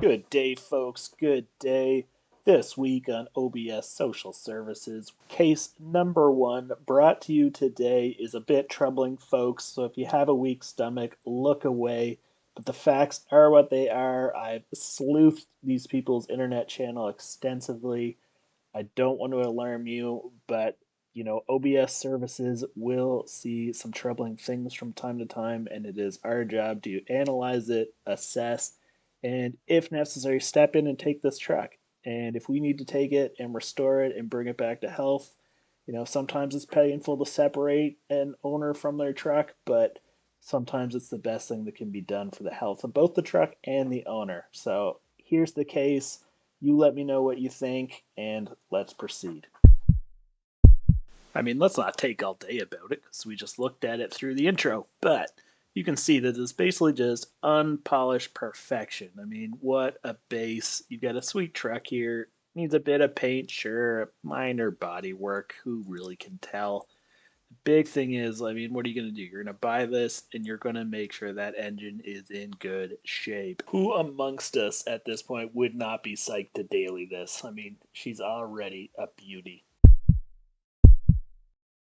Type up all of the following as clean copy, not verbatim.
Good day, folks. Good day. This week on OBS Social Services, case number one brought to you today is a bit troubling, folks. So if you have a weak stomach, look away. But the facts are what they are. I've sleuthed these people's internet channel extensively. I don't want to alarm you, but OBS services will see some troubling things from time to time, and it is our job to analyze it, assess, and if necessary, step in and take this truck. And if we need to take it and restore it and bring it back to health, sometimes it's painful to separate an owner from their truck, but sometimes it's the best thing that can be done for the health of both the truck and the owner. So here's the case. You let me know what you think, and let's proceed. I mean, let's not take all day about it, because we just looked at it through the intro, but you can see that it's basically just unpolished perfection. I mean, what a base. You got a sweet truck here. Needs a bit of paint, sure, minor body work, who really can tell? The big thing is, I mean, what are you going to do? You're going to buy this and you're going to make sure that engine is in good shape. Who amongst us at this point would not be psyched to daily this? I mean, she's already a beauty.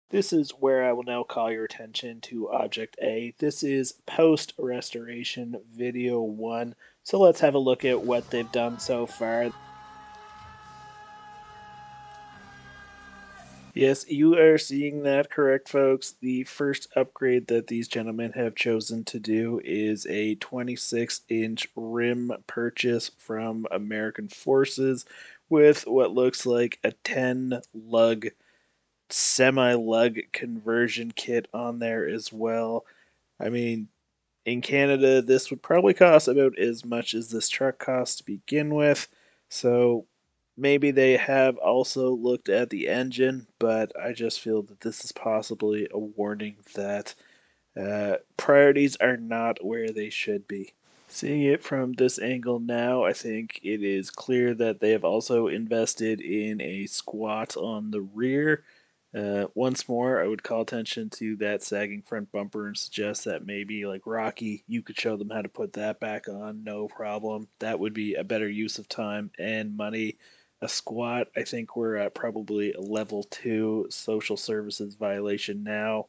This is where I will now call your attention to Object A. This is post-restoration video 1. So let's have a look at what they've done so far. Yes, you are seeing that correct, folks. The first upgrade that these gentlemen have chosen to do is a 26-inch rim purchase from American Forces with what looks like a 10 lug semi-lug conversion kit on there as well. I mean, in Canada, this would probably cost about as much as this truck costs to begin with. So maybe they have also looked at the engine, but I just feel that this is possibly a warning that priorities are not where they should be. Seeing it from this angle now, I think it is clear that they have also invested in a squat on the rear. Once more, I would call attention to that sagging front bumper and suggest that maybe, like Rocky, you could show them how to put that back on, no problem. That would be a better use of time and money. A squat, I think we're at probably a level 2 social services violation now.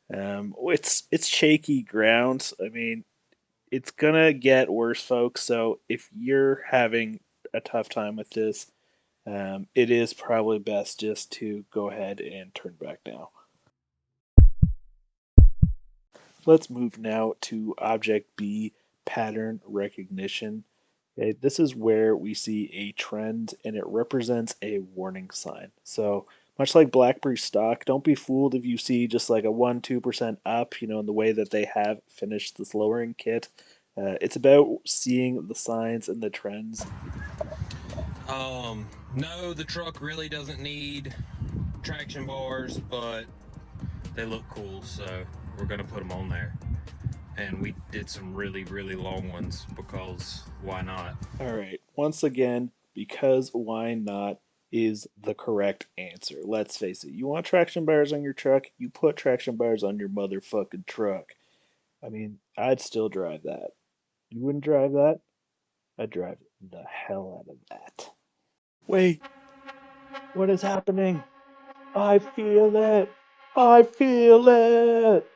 It's shaky ground. I mean, it's gonna get worse, folks. So if you're having a tough time with this, it is probably best just to go ahead and turn back now. Let's move now to Object B, pattern recognition. Okay, this is where we see a trend and it represents a warning sign. So much like BlackBerry stock, don't be fooled if you see just like a 1-2% up, in the way that they have finished this lowering kit. It's about seeing the signs and the trends. No, the truck really doesn't need traction bars, but they look cool, so we're gonna put them on there. And we did some really, really long ones because why not? All right, once again, because why not is the correct answer. Let's face it, you want traction bars on your truck, you put traction bars on your motherfucking truck. I mean, I'd still drive that. You wouldn't drive that? I'd drive the hell out of that. Wait, what is happening? I feel it. I feel it.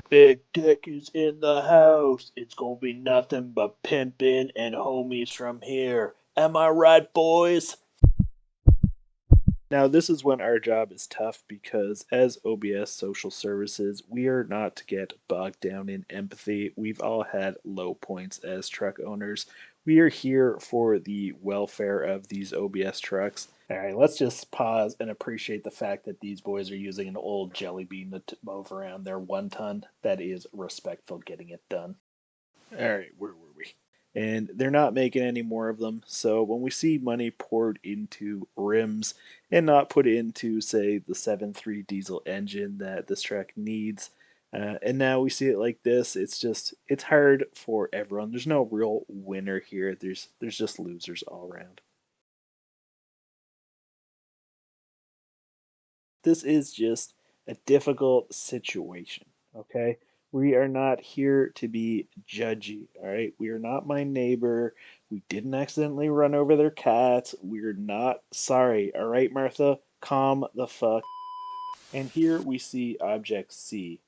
Big Dick is in the house. It's gonna be nothing but pimpin' and homies from here. Am I right, boys? Now, this is when our job is tough because, as OBS Social Services, we are not to get bogged down in empathy. We've all had low points as truck owners. We are here for the welfare of these OBS trucks. All right, let's just pause and appreciate the fact that these boys are using an old jelly bean to move around their 1 ton. That is respectful getting it done. All right, where were we? And they're not making any more of them. So when we see money poured into rims and not put into, say, the 7.3 diesel engine that this truck needs, And now we see it like this. It's hard for everyone. There's no real winner here. There's just losers all around. This is just a difficult situation. Okay, we are not here to be judgy. All right, we are not my neighbor. We didn't accidentally run over their cat. We're not sorry. All right, Martha, calm the fuck. And here we see object C.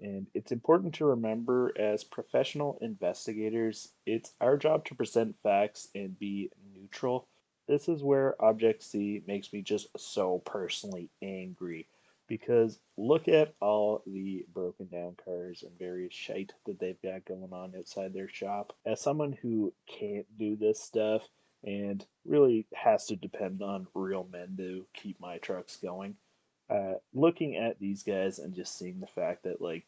And it's important to remember as professional investigators, it's our job to present facts and be neutral. This is where Object C makes me just so personally angry because look at all the broken down cars and various shite that they've got going on outside their shop. As someone who can't do this stuff and really has to depend on real men to keep my trucks going, looking at these guys and just seeing the fact that like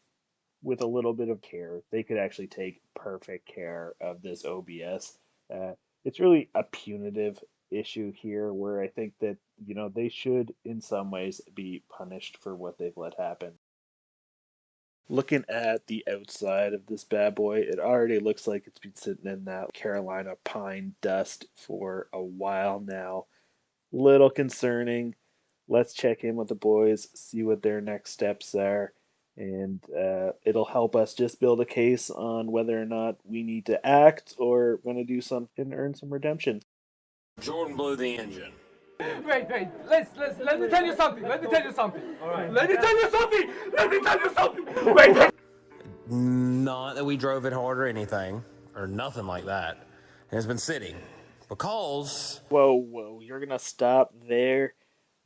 with a little bit of care, they could actually take perfect care of this OBS. It's really a punitive issue here where I think that, they should in some ways be punished for what they've let happen. Looking at the outside of this bad boy, it already looks like it's been sitting in that Carolina pine dust for a while now. Little concerning. Let's check in with the boys, see what their next steps are, and it'll help us just build a case on whether or not we need to act or going to do something to earn some redemption. Jordan blew the engine. Wait. Let me tell you something. Let me tell you something. All right. Let me tell you something. Let me tell you something. Wait. Not that we drove it hard or anything, or nothing like that. It has been sitting because Whoa, you're going to stop there.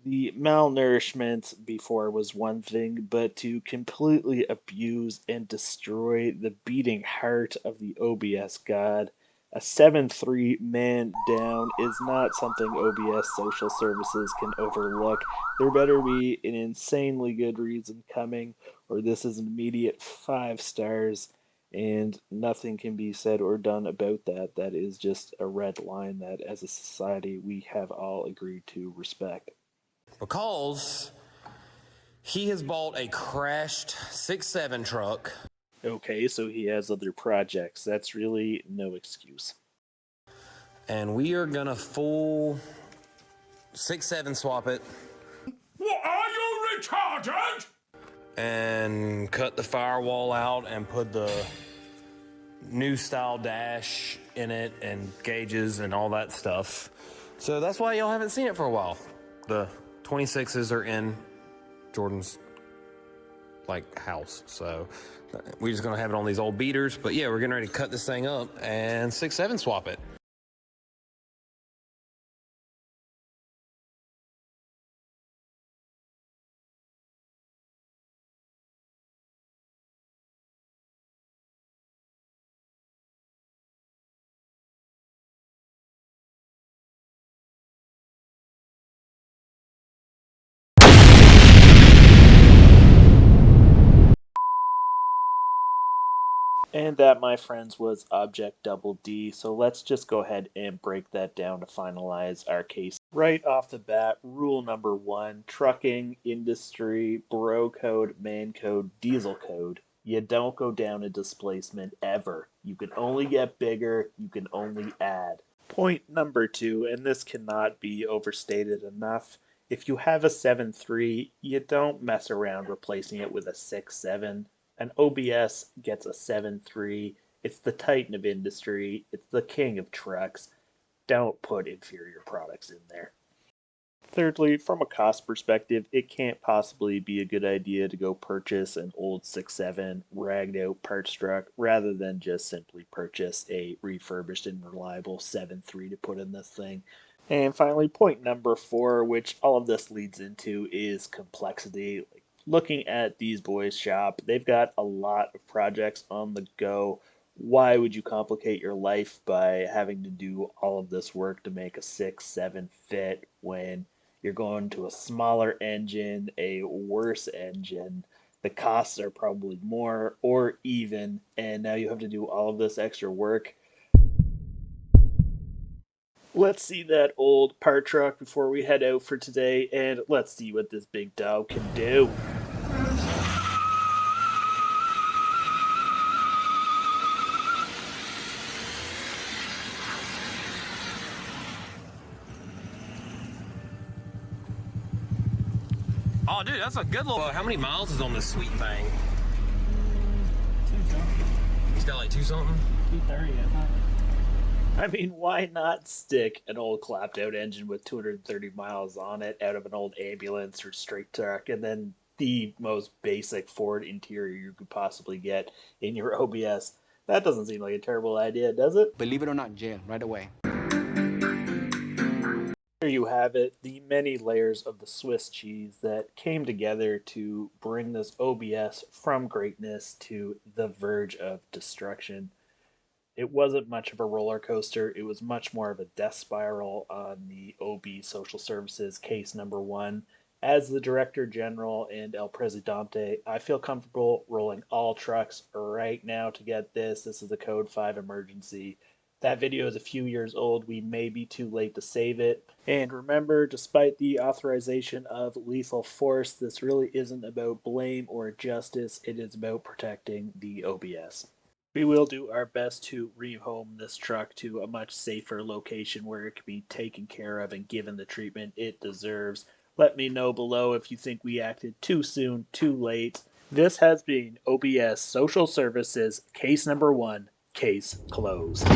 The malnourishment before was one thing, but to completely abuse and destroy the beating heart of the OBS god, a 7-3 man down is not something OBS Social Services can overlook. There better be an insanely good reason coming, or this is an immediate 5 stars, and nothing can be said or done about that. That is just a red line that, as a society, we have all agreed to respect. because he has bought a crashed 6.7 truck. Okay, so he has other projects. That's really no excuse. And we are gonna full 6.7 swap it. What, are you retarded? And cut the firewall out and put the new style dash in it and gauges and all that stuff. So that's why y'all haven't seen it for a while. The 26s are in Jordan's house. So we're just gonna have it on these old beaters. But yeah, we're getting ready to cut this thing up and 6.7 swap it. And that, my friends, was Object Double D. So let's just go ahead and break that down to finalize our case. Right off the bat, rule number one: trucking industry, bro code, man code, diesel code. You don't go down a displacement ever. You can only get bigger, you can only add. Point number two, and this cannot be overstated enough. If you have a 7.3, you don't mess around replacing it with a 6.7. An OBS gets a 7.3. It's the titan of industry. It's the king of trucks. Don't put inferior products in there. Thirdly, from a cost perspective, it can't possibly be a good idea to go purchase an old 6.7 ragged out Powerstroke rather than just simply purchase a refurbished and reliable 7.3 to put in this thing. And finally, point number four, which all of this leads into, is complexity. Looking at these boys' shop, they've got a lot of projects on the go. Why would you complicate your life by having to do all of this work to make a 6.7 fit when you're going to a smaller engine, a worse engine? The costs are probably more or even, and now you have to do all of this extra work. Let's see that old part truck before we head out for today, and let's see what this big dog can do. Oh, dude, that's a good little. How many miles is on this sweet thing? 2 something. He's got like 2 something. 230, I thought. I mean, why not stick an old clapped out engine with 230 miles on it out of an old ambulance or straight truck, and then the most basic Ford interior you could possibly get in your OBS? That doesn't seem like a terrible idea, does it? Believe it or not, jail right away. There you have it, the many layers of the Swiss cheese that came together to bring this OBS from greatness to the verge of destruction. It wasn't much of a roller coaster. It was much more of a death spiral on the OB Social Services case number one. As the Director General and El Presidente, I feel comfortable rolling all trucks right now to get this. This is a Code 5 emergency. That video is a few years old. We may be too late to save it. And remember, despite the authorization of lethal force, this really isn't about blame or justice. It is about protecting the OBS. We will do our best to rehome this truck to a much safer location where it can be taken care of and given the treatment it deserves. Let me know below if you think we acted too soon, too late. This has been OBS Social Services, case number one, case closed.